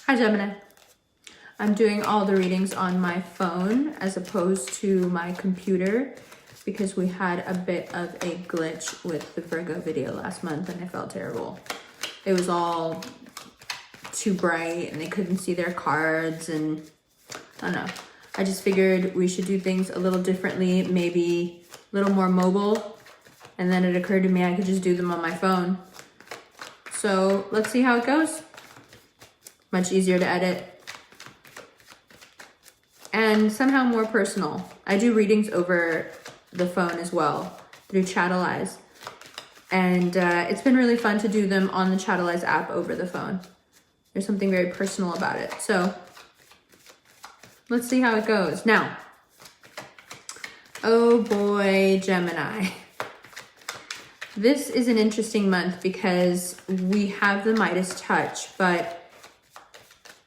Hi Gemini. I'm doing all the readings on my phone as opposed to my computer because we had a bit of a glitch with the Virgo video last month and I felt terrible. It was all too bright and they couldn't see their cards and I don't know. I just figured we should do things a little differently, maybe a little more mobile. And then it occurred to me I could just do them on my phone. So let's see how it goes. Much easier to edit. And somehow more personal. I do readings over the phone as well through Chatalize. And it's been really fun to do them on the Chatalize app over the phone. There's something very personal about it. So let's see how it goes. Now, oh boy, Gemini. This is an interesting month because we have the Midas touch, but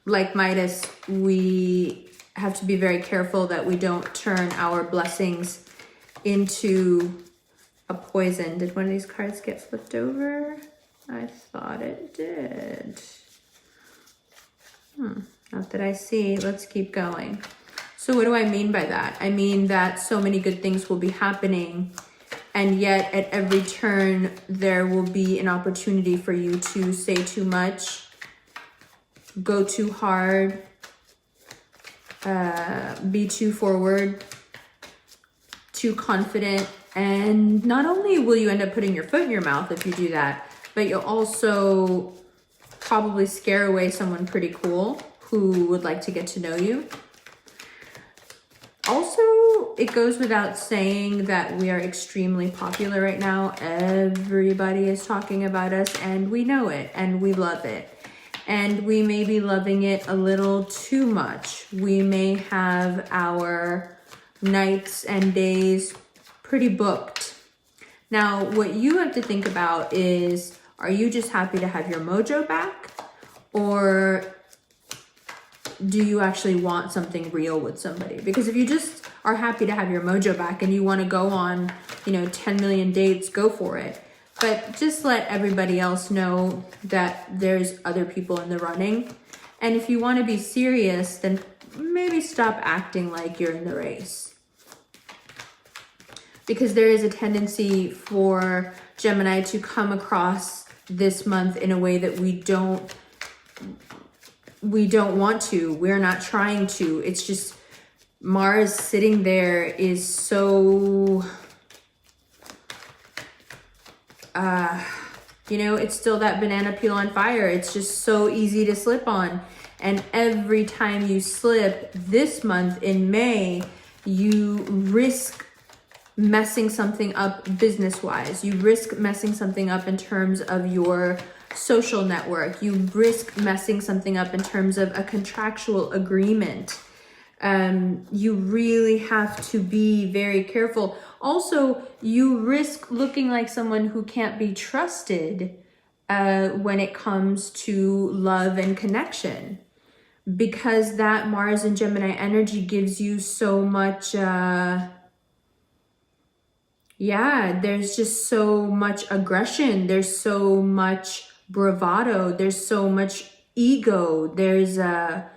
like Midas, we have to be very careful that we don't turn our blessings into a poison. Did one of these cards get flipped over? I thought it did. Not that I see. Let's keep going. So what do I mean by that? I mean that so many good things will be happening, and yet at every turn there will be an opportunity for you to say too much, go too hard, be too forward, too confident. And not only will you end up putting your foot in your mouth if you do that, but you'll also probably scare away someone pretty cool who would like to get to know you. Also, it goes without saying that we are extremely popular right now. Everybody is talking about us and we know it and we love it. And we may be loving it a little too much. We may have our nights and days pretty booked. Now, what you have to think about is, are you just happy to have your mojo back? Or do you actually want something real with somebody? Because if you just are happy to have your mojo back and you want to go on, 10 million dates, go for it. But just let everybody else know that there's other people in the running. And if you want to be serious, then maybe stop acting like you're in the race. Because there is a tendency for Gemini to come across this month in a way that we don't want to. We're not trying to. It's just Mars sitting there is so... it's still that banana peel on fire. It's just so easy to slip on. And every time you slip this month in May, you risk messing something up business-wise. You risk messing something up in terms of your social network. You risk messing something up in terms of a contractual agreement. You really have to be very careful. Also, you risk looking like someone who can't be trusted when it comes to love and connection, because that Mars and Gemini energy gives you so much, there's just so much aggression. There's so much bravado. There's so much ego. There's a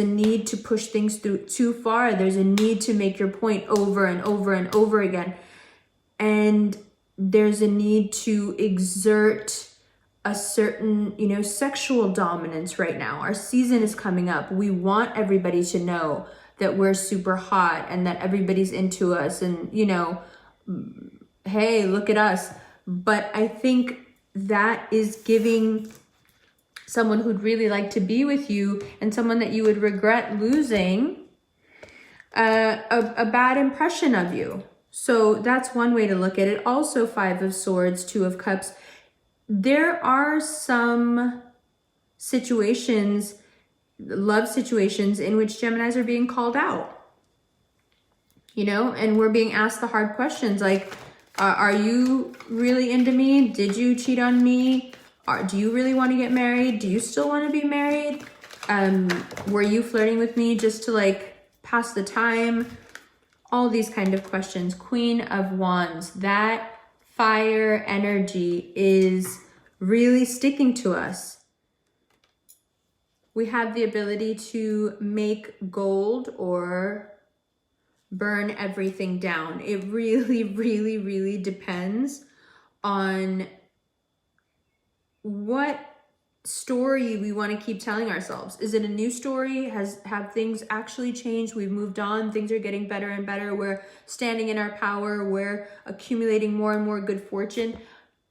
need to push things through too far. There's a need to make your point over and over and over again. And there's a need to exert a certain, sexual dominance right now. Our season is coming up. We want everybody to know that we're super hot and that everybody's into us and, hey, look at us. But I think that is giving someone who'd really like to be with you and someone that you would regret losing a bad impression of you. So that's one way to look at it. Also, 5 of Swords, 2 of Cups. There are some situations, love situations, in which Geminis are being called out, and we're being asked the hard questions like, are you really into me? Did you cheat on me? Do you really want to get married? Do you still want to be married? Were you flirting with me just to pass the time? All these kind of questions. Queen of Wands. That fire energy is really sticking to us. We have the ability to make gold or burn everything down. It really, really, really depends on what story we want to keep telling ourselves. Is it a new story? Have things actually changed? We've moved on. Things are getting better and better. We're standing in our power. We're accumulating more and more good fortune.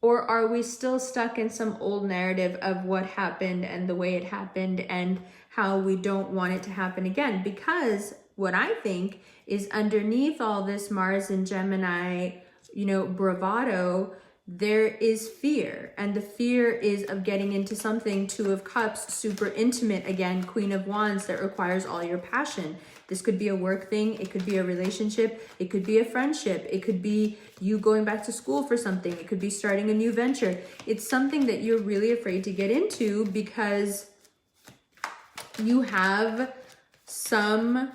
Or are we still stuck in some old narrative of what happened and the way it happened and how we don't want it to happen again? Because what I think is underneath all this Mars and Gemini, bravado, there is fear. And the fear is of getting into something, Two of Cups, super intimate again, Queen of Wands, that requires all your passion. This could be a work thing. It could be a relationship. It could be a friendship. It could be you going back to school for something. It could be starting a new venture. It's something that you're really afraid to get into because you have some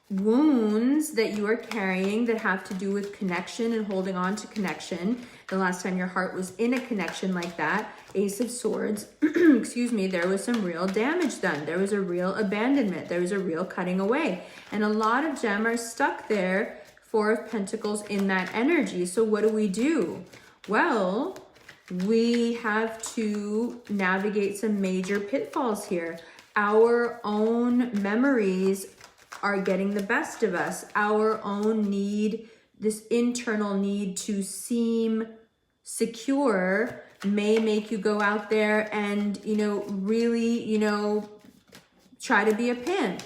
wounds that you are carrying that have to do with connection and holding on to connection. The last time your heart was in a connection like that, Ace of Swords, excuse me, there was some real damage done. There was a real abandonment. There was a real cutting away. And a lot of Gem are stuck there, Four of Pentacles in that energy. So what do? Well, we have to navigate some major pitfalls here. Our own memories are getting the best of us. Our own need, this internal need to seem secure, may make you go out there and, really, try to be a pimp.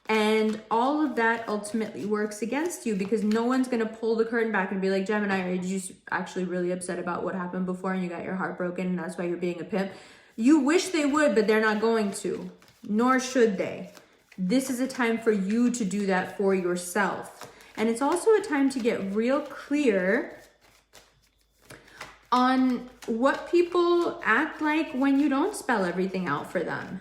And all of that ultimately works against you because no one's going to pull the curtain back and be like, Gemini, are you just actually really upset about what happened before and you got your heart broken and that's why you're being a pimp? You wish they would, but they're not going to, nor should they. This is a time for you to do that for yourself. And it's also a time to get real clear on what people act like when you don't spell everything out for them.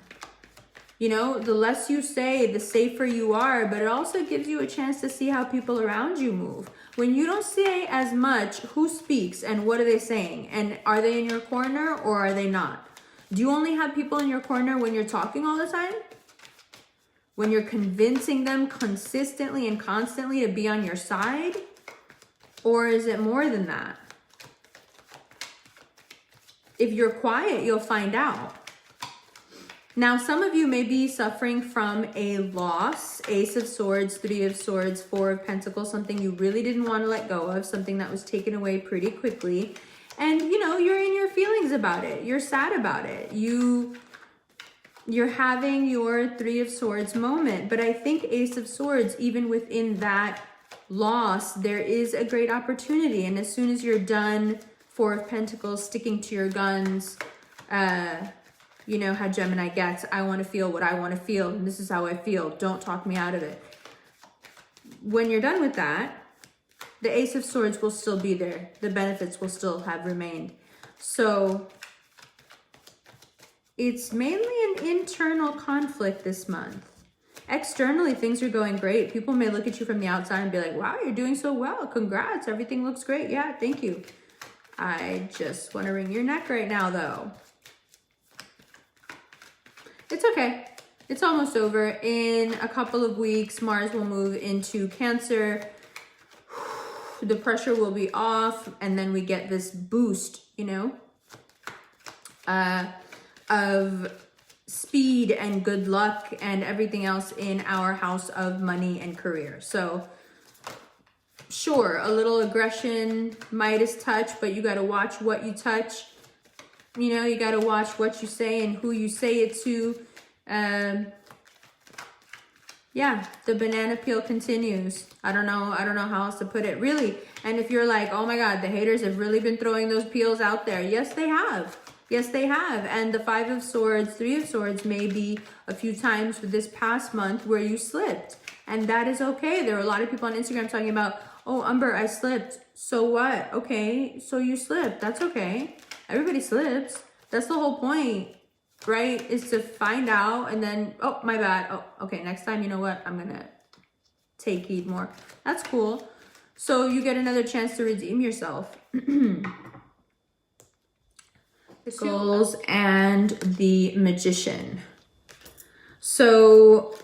The less you say, the safer you are, but it also gives you a chance to see how people around you move. When you don't say as much, who speaks and what are they saying? And are they in your corner or are they not? Do you only have people in your corner when you're talking all the time? When you're convincing them consistently and constantly to be on your side? Or is it more than that? If you're quiet, you'll find out. Now, some of you may be suffering from a loss, Ace of Swords, Three of Swords, Four of Pentacles, something you really didn't want to let go of, something that was taken away pretty quickly. And, you're in your feelings about it. You're sad about it. You're having your Three of Swords moment. But I think Ace of Swords, even within that loss, there is a great opportunity. And as soon as you're done, Four of Pentacles, sticking to your guns, you know how Gemini gets, I want to feel what I want to feel. And this is how I feel. Don't talk me out of it. When you're done with that, the Ace of Swords will still be there. The benefits will still have remained. So it's mainly an internal conflict this month. Externally, things are going great. People may look at you from the outside and be like, wow, you're doing so well. Congrats. Everything looks great. Yeah, thank you. I just want to wring your neck right now, though. It's okay. It's almost over. In a couple of weeks, Mars will move into Cancer. The pressure will be off, and then we get this boost, of speed and good luck and everything else in our house of money and career. So sure, a little aggression, Midas touch, but you got to watch what you touch. You got to watch what you say and who you say it to. Yeah, the banana peel continues. I don't know how else to put it, really. And if you're like, oh my God, the haters have really been throwing those peels out there. Yes, they have. Yes, they have. And the Five of Swords, Three of Swords may be a few times for this past month where you slipped. And that is okay. There are a lot of people on Instagram talking about, oh, Umber, I slipped. So what? Okay, so you slipped. That's okay. Everybody slips. That's the whole point, right? Is to find out and then, oh, my bad. Oh, okay, next time, you know what? I'm going to take heed more. That's cool. So you get another chance to redeem yourself. Goals and the Magician. So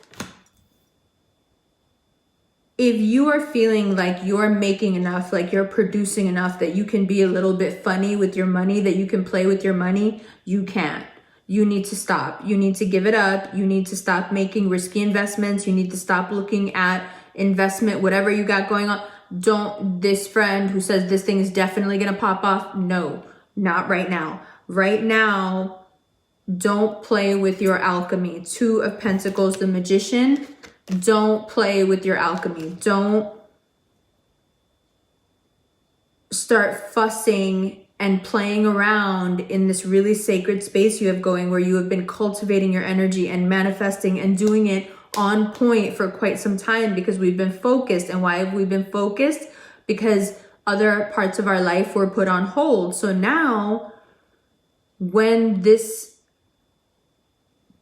if you are feeling like you're making enough, like you're producing enough, that you can be a little bit funny with your money, that you can play with your money, you can't. You need to stop. You need to give it up. You need to stop making risky investments. You need to stop looking at investment, whatever you got going on. Don't, this friend who says this thing is definitely going to pop off. No, not right now. Right now, don't play with your alchemy. Two of Pentacles, the Magician. Don't play with your alchemy. Don't start fussing and playing around in this really sacred space you have going, where you have been cultivating your energy and manifesting and doing it on point for quite some time, because we've been focused. And why have we been focused? Because other parts of our life were put on hold. So now when this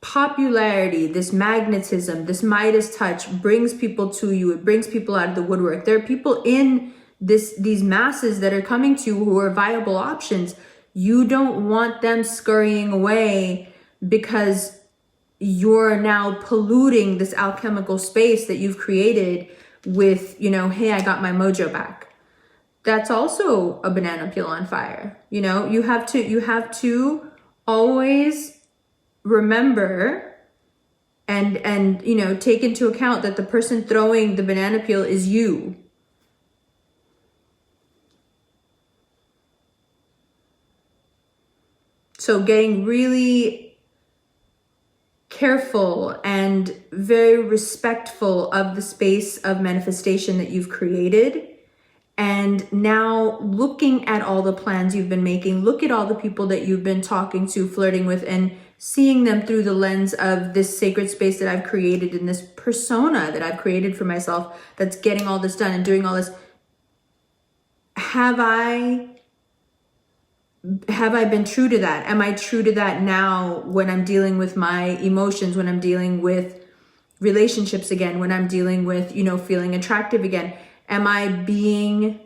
popularity, this magnetism, this Midas touch brings people to you, it brings people out of the woodwork. There are people in these masses that are coming to you who are viable options. You don't want them scurrying away because you're now polluting this alchemical space that you've created with, you know, hey, I got my mojo back. That's also a banana peel on fire. You know, you have to always remember and you know, take into account that the person throwing the banana peel is you. So getting really careful and very respectful of the space of manifestation that you've created. And now looking at all the plans you've been making, look at all the people that you've been talking to, flirting with, and seeing them through the lens of this sacred space that I've created, and this persona that I've created for myself that's getting all this done and doing all this. Have I been true to that? Am I true to that now when I'm dealing with my emotions, when I'm dealing with relationships again, when I'm dealing with, you know, feeling attractive again? Am I being,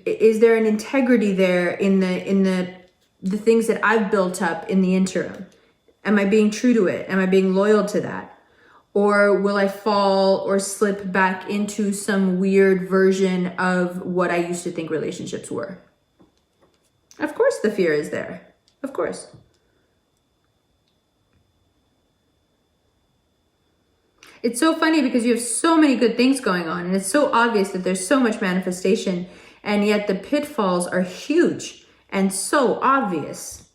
is there an integrity there in the things that I've built up in the interim? Am I being true to it? Am I being loyal to that? Or will I fall or slip back into some weird version of what I used to think relationships were? Of course the fear is there. Of course. It's so funny because you have so many good things going on, and it's so obvious that there's so much manifestation, and yet the pitfalls are huge and so obvious.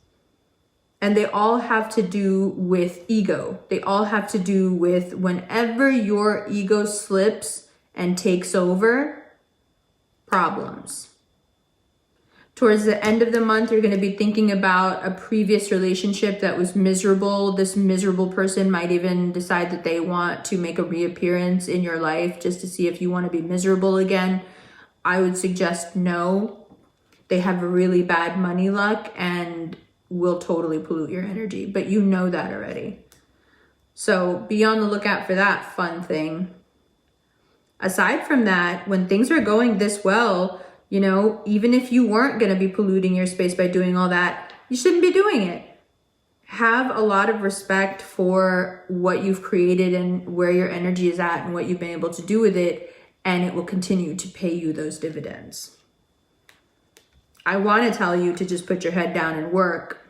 And they all have to do with ego. They all have to do with whenever your ego slips and takes over, problems. Towards the end of the month, you're going to be thinking about a previous relationship that was miserable. This miserable person might even decide that they want to make a reappearance in your life just to see if you want to be miserable again. I would suggest no. They have really bad money luck and will totally pollute your energy, but you know that already. So be on the lookout for that fun thing. Aside from that, when things are going this well, you know, even if you weren't going to be polluting your space by doing all that, you shouldn't be doing it. Have a lot of respect for what you've created and where your energy is at and what you've been able to do with it, and it will continue to pay you those dividends. I want to tell you to just put your head down and work.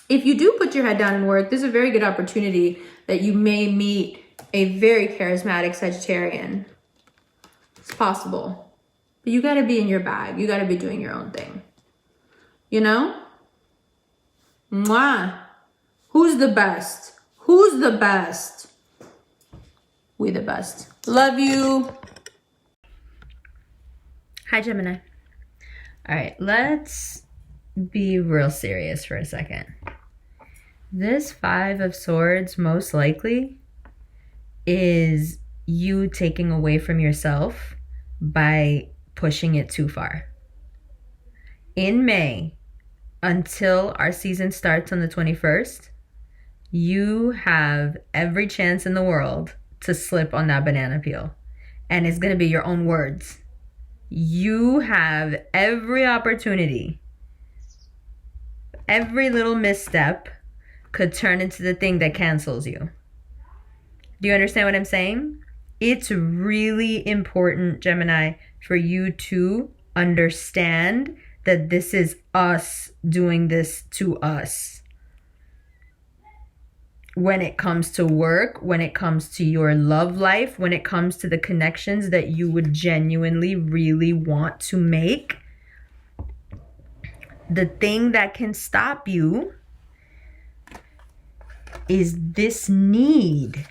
If you do put your head down and work, there's a very good opportunity that you may meet a very charismatic Sagittarian. It's possible. But you got to be in your bag. You got to be doing your own thing. You know? Mwah. Who's the best? Who's the best? We the best. Love you. Hi, Gemini. All right, let's be real serious for a second. This 5 of Swords most likely is you taking away from yourself by pushing it too far. In May, until our season starts on the 21st, you have every chance in the world to slip on that banana peel. And it's going to be your own words. You have every opportunity every little misstep could turn into the thing that cancels you. Do you understand what I'm saying? It's really important, Gemini, for you to understand that this is us doing this to us. When it comes to work, when it comes to your love life, when it comes to the connections that you would genuinely really want to make, the thing that can stop you is this need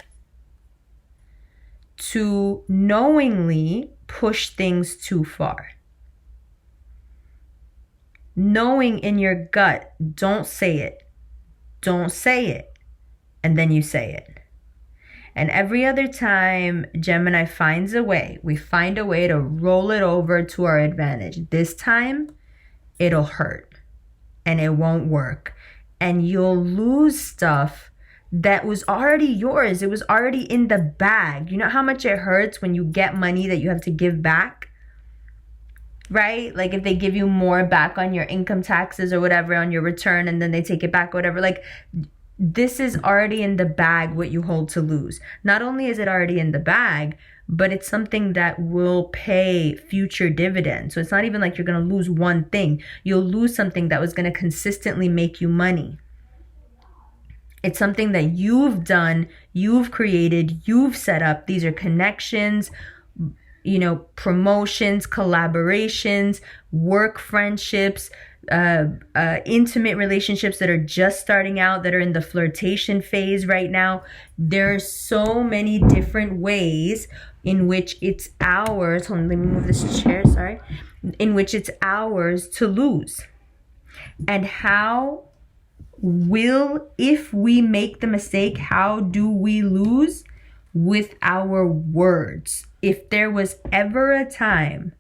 to knowingly push things too far. Knowing in your gut, don't say it. Don't say it. And then you say it. And every other time Gemini finds a way, we find a way to roll it over to our advantage. This time, it'll hurt. And it won't work. And you'll lose stuff that was already yours. It was already in the bag. You know how much it hurts when you get money that you have to give back? Right? Like if they give you more back on your income taxes or whatever on your return and then they take it back or whatever. Like this is already in the bag what you hold to lose. Not only is it already in the bag, but it's something that will pay future dividends. So it's not even like you're going to lose one thing. You'll lose something that was going to consistently make you money. It's something that you've done, you've created, you've set up. These are connections, you know, promotions, collaborations, work friendships, intimate relationships that are just starting out, that are in the flirtation phase right now. There's so many different ways in which it's ours. Hold on, let me move this chair, sorry. In which it's ours to lose. And if we make the mistake, how do we lose? With our words. If there was ever a time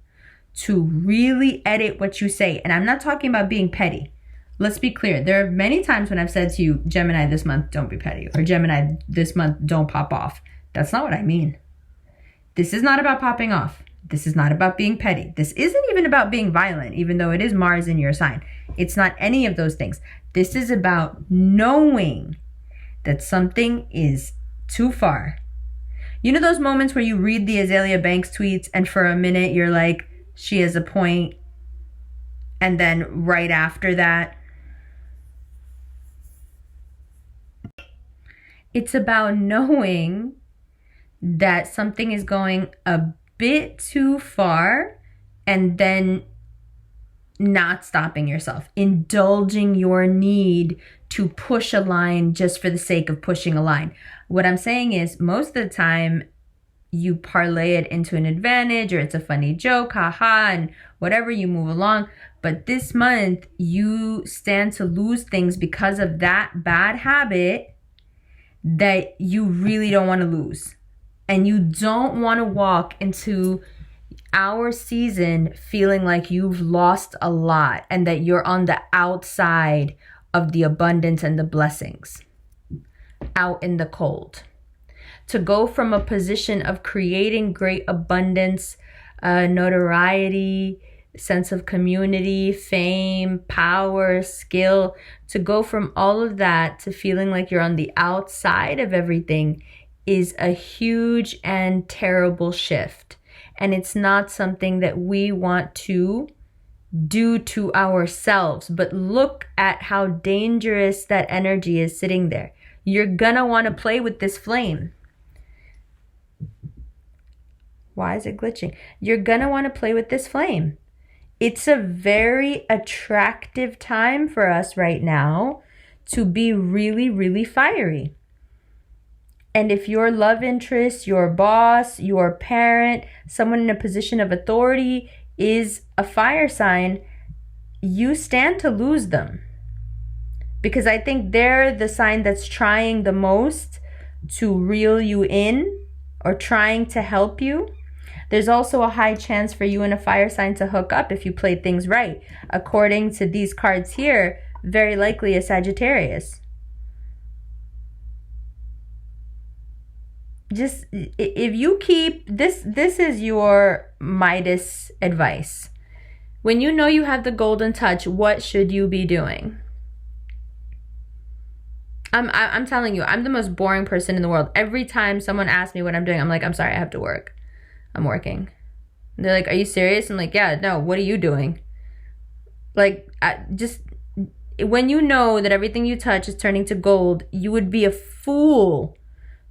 to really edit what you say, and I'm not talking about being petty. Let's be clear. There are many times when I've said to you, Gemini, this month, don't be petty. Or Gemini, this month, don't pop off. That's not what I mean. This is not about popping off. This is not about being petty. This isn't even about being violent, even though it is Mars in your sign. It's not any of those things. This is about knowing that something is too far. You know those moments where you read the Azalea Banks tweets and for a minute you're like, she has a point, and then right after that, it's about knowing that something is going a bit too far and then not stopping yourself, indulging your need to push a line just for the sake of pushing a line. What I'm saying is most of the time you parlay it into an advantage or it's a funny joke, haha, and whatever, you move along. But this month you stand to lose things because of that bad habit that you really don't want to lose. And you don't want to walk into our season feeling like you've lost a lot and that you're on the outside of the abundance and the blessings, out in the cold. To go from a position of creating great abundance, notoriety, sense of community, fame, power, skill, to go from all of that to feeling like you're on the outside of everything is a huge and terrible shift. And it's not something that we want to do to ourselves. But look at how dangerous that energy is sitting there. You're gonna want to play with this flame. Why is it glitching? You're gonna want to play with this flame. It's a very attractive time for us right now to be really, really fiery. And if your love interest, your boss, your parent, someone in a position of authority is a fire sign, you stand to lose them. Because I think they're the sign that's trying the most to reel you in or trying to help you. There's also a high chance for you and a fire sign to hook up if you play things right. According to these cards here, very likely a Sagittarius. Just if you keep this is your Midas advice. When you know you have the golden touch, what should you be doing? I'm telling you, I'm the most boring person in the world. Every time someone asks me what I'm doing, I'm like, I'm sorry, I have to work. I'm working. And they're like, are you serious? I'm like, yeah, no, what are you doing? Like, just when you know that everything you touch is turning to gold, you would be a fool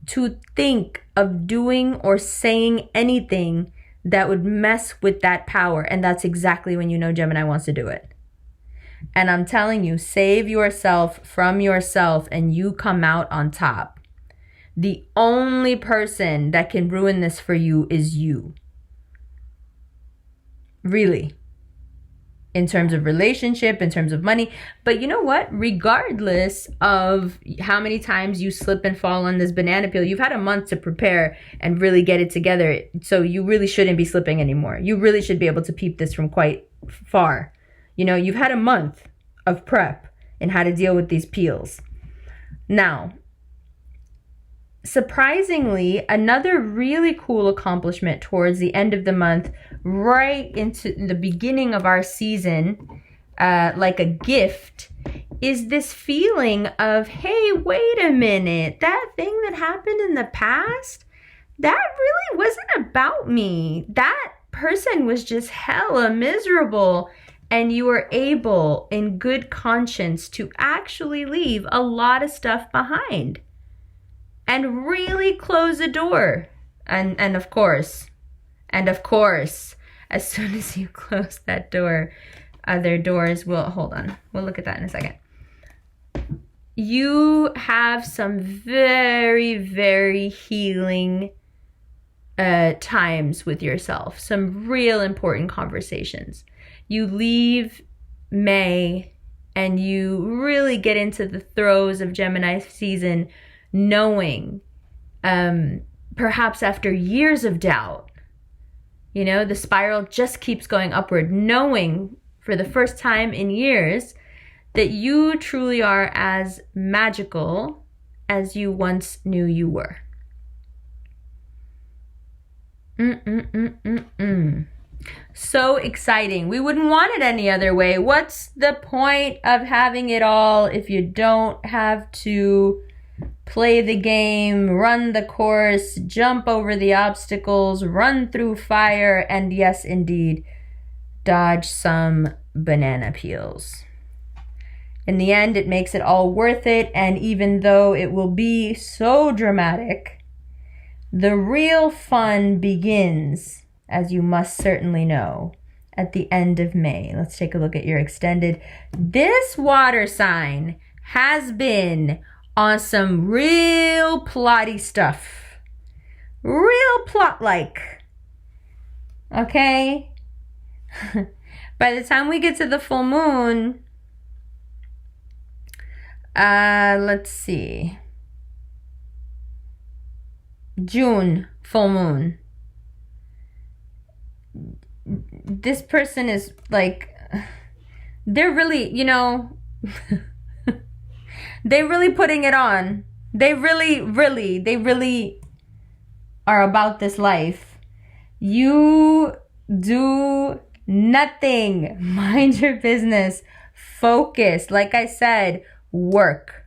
to think of doing or saying anything that would mess with that power. And that's exactly when you know Gemini wants to do it. And I'm telling you, save yourself from yourself and you come out on top. The only person that can ruin this for you is you. Really. In terms of relationship, in terms of money. But you know what? Regardless of how many times you slip and fall on this banana peel, you've had a month to prepare and really get it together. So you really shouldn't be slipping anymore. You really should be able to peep this from quite far. You know, you've had a month of prep and how to deal with these peels. Now, surprisingly, another really cool accomplishment towards the end of the month, right into the beginning of our season, like a gift, is this feeling of, hey, wait a minute, that thing that happened in the past, that really wasn't about me. That person was just hella miserable. And you were able, in good conscience, to actually leave a lot of stuff behind. And really close the door. And of course, as soon as you close that door, other doors will, hold on, we'll look at that in a second. You have some very, very healing times with yourself. Some real important conversations. You leave May and you really get into the throes of Gemini season, knowing, perhaps after years of doubt, you know, the spiral just keeps going upward, knowing for the first time in years that you truly are as magical as you once knew you were. So exciting. We wouldn't want it any other way. What's the point of having it all if you don't have to play the game, run the course, jump over the obstacles, run through fire, and yes, indeed, dodge some banana peels? In the end, it makes it all worth it, and even though it will be so dramatic, the real fun begins, as you must certainly know, at the end of May. Let's take a look at your extended. This water sign has been on some real plotty stuff. Real plot-like. Okay? By the time we get to the full moon, let's see. June, full moon. This person is like, they're really, you know, they're really putting it on. They really are about this life. You do nothing. Mind your business. Focus. Like I said, work.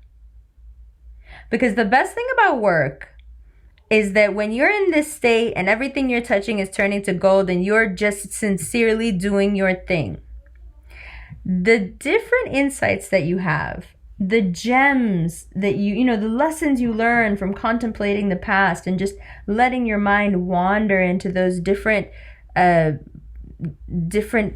Because the best thing about work is that when you're in this state and everything you're touching is turning to gold and you're just sincerely doing your thing, the different insights that you have, the gems that you know, the lessons you learn from contemplating the past and just letting your mind wander into those different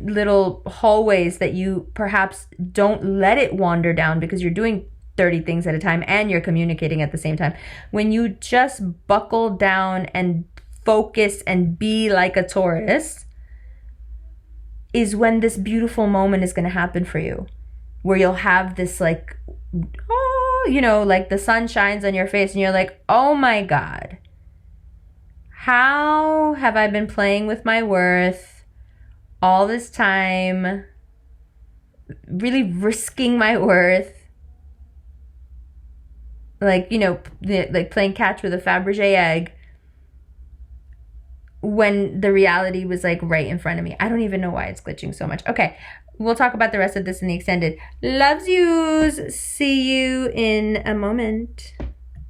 little hallways that you perhaps don't let it wander down because you're doing 30 things at a time and you're communicating at the same time. When you just buckle down and focus and be like a Taurus, is when this beautiful moment is going to happen for you, where you'll have this like, oh, you know, like the sun shines on your face and you're like, oh my God, how have I been playing with my worth all this time, really risking my worth? Like, you know, like playing catch with a Fabergé egg. when the reality was like right in front of me. I don't even know why it's glitching so much. Okay, we'll talk about the rest of this in the extended. Loves yous. See you in a moment.